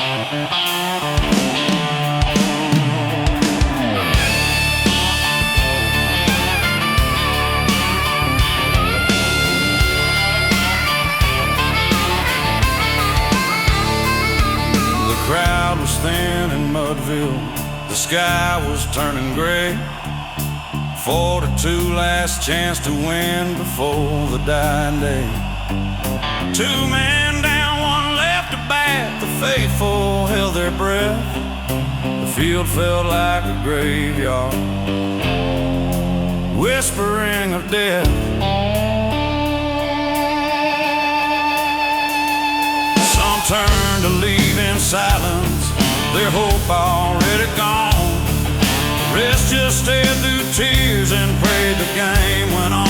The crowd was thin in Mudville, the sky was turning gray. 42 last chance to win before the dying day. 2 men down, 1 left to bat. The faithful held their breath. The field felt like a graveyard, whispering of death. Some turned to leave in silence, their hope already gone. The rest just stared through tears and prayed the game went on.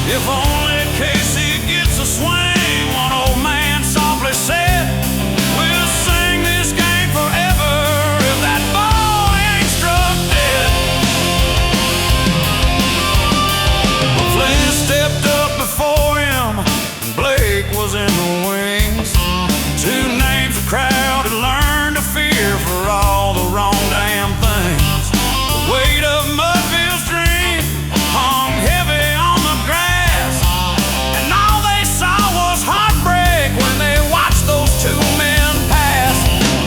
If only Casey gets a swing, one old man softly said, we'll sing this game forever if that boy ain't struck dead. Well, Flynn stepped up before him, and Blake was in the wings. 2 names the crowd had learned to fear for all the wrong damn things. The weight of Mudville's dream hung heavy on the grass, and all they saw was heartbreak when they watched those 2 men pass.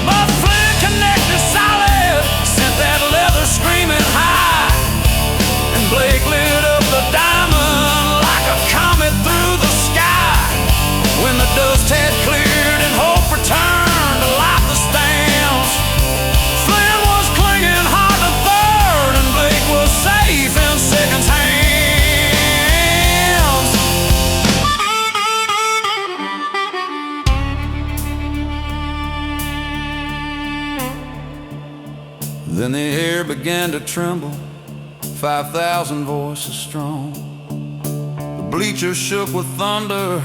But Flynn connected solid, sent that leather screaming high, and Blake lit up the diamond like a comet through the sky. When the dust had cleared and hope returned to light the stands, Flynn was clinging hard to third, and Blake was safe in second's hands. Then the air began to tremble, 5,000 voices strong. The bleachers shook with thunder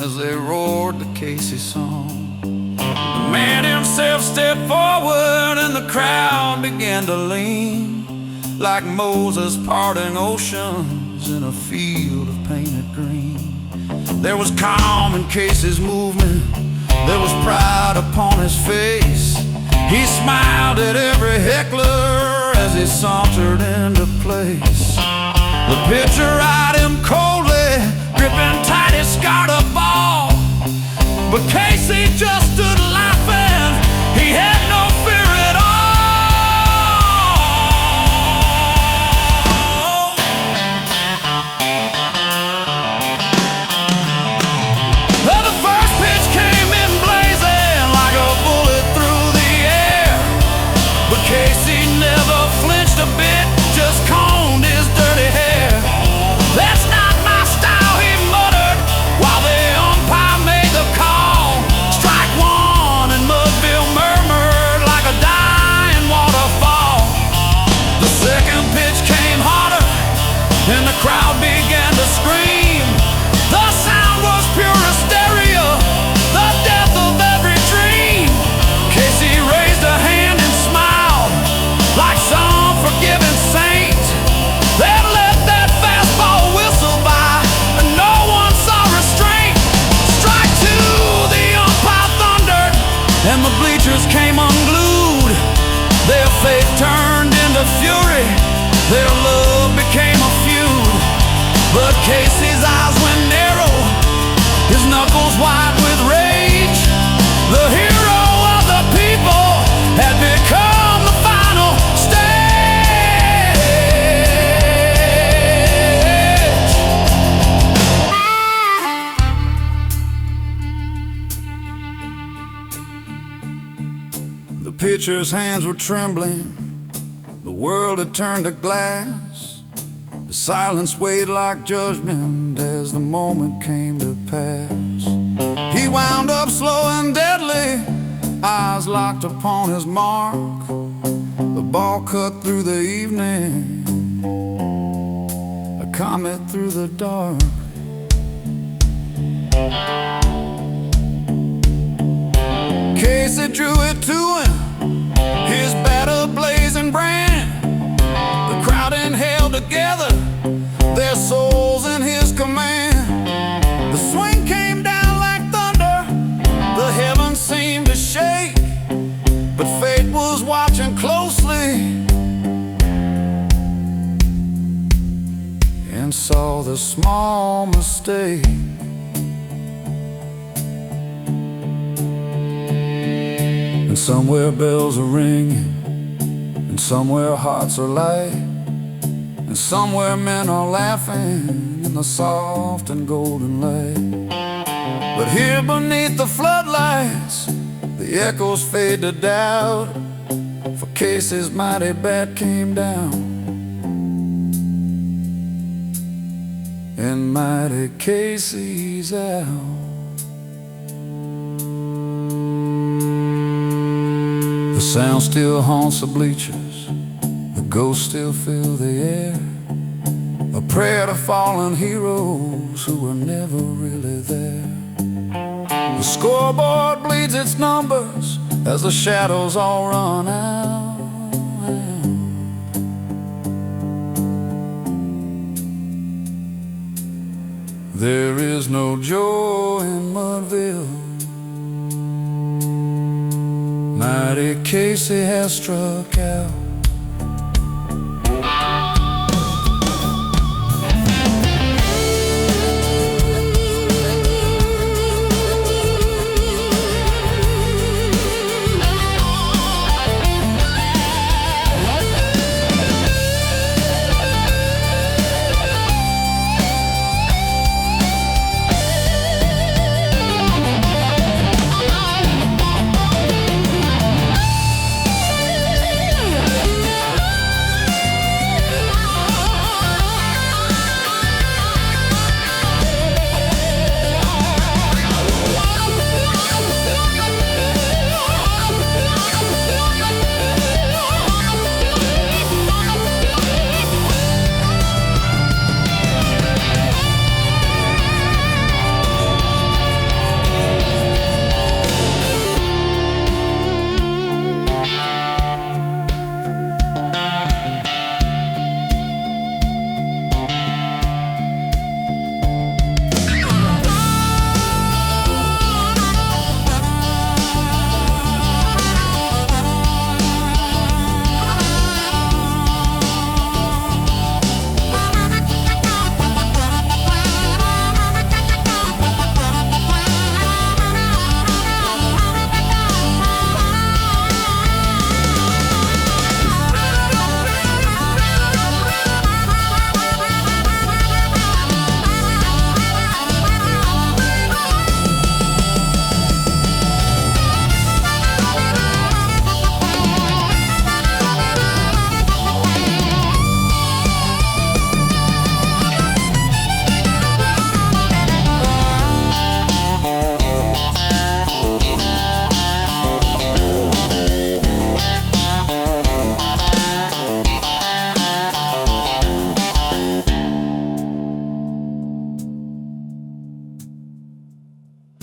as they roared the Casey song. The man himself stepped forward and the crowd began to lean, like Moses parting oceans in a field of painted green. There was calm in Casey's movement, there was pride upon his face. He smiled at every heckler as he sauntered into place. The pitcher eyed him coldly, gripping tight his scarred up ball, but Casey just stood laughing. He had no fear at all. Well, the first pitch came in blazing like a bullet through the air, but Casey never flinched a bit, just combed his dirty hair. That's not my style, he muttered, while the umpire made the call. Strike 1, and Mudville murmured like a dying waterfall. The second pitch came harder, and the crowd began to scream. The sound was pure hysteria, the death of every dream. Casey raised a hand and smiled like some forgiving saint. Then let that fastball whistle by, and no one saw restraint. Strike 2, the umpire thundered, and the bleachers came unglued. Their faith turned into fury, their love became a feud. But Casey's eyes went narrow, his knuckles white with rage. The hero of the people had become the final stage. The pitcher's hands were trembling, the world had turned to glass. The silence weighed like judgment as the moment came to pass. He wound up slow and deadly, eyes locked upon his mark. The ball cut through the evening, a comet through the dark. Casey drew it to him, his bat a blazing brand. The crowd inhaled together, their souls in his command. The swing came down like thunder, the heavens seemed to shake. the small mistake. And somewhere bells are ringing, and somewhere hearts are light, and somewhere men are laughing in the soft and golden light. But here beneath the floodlights, the echoes fade to doubt, for Casey's mighty bat came down, and mighty Casey's out. The sound still haunts the bleachers, the ghosts still fill the air, a prayer to fallen heroes who were never really there. The scoreboard bleeds its numbers as the shadows all run out. There is no joy in Mudville. Mighty Casey has struck out.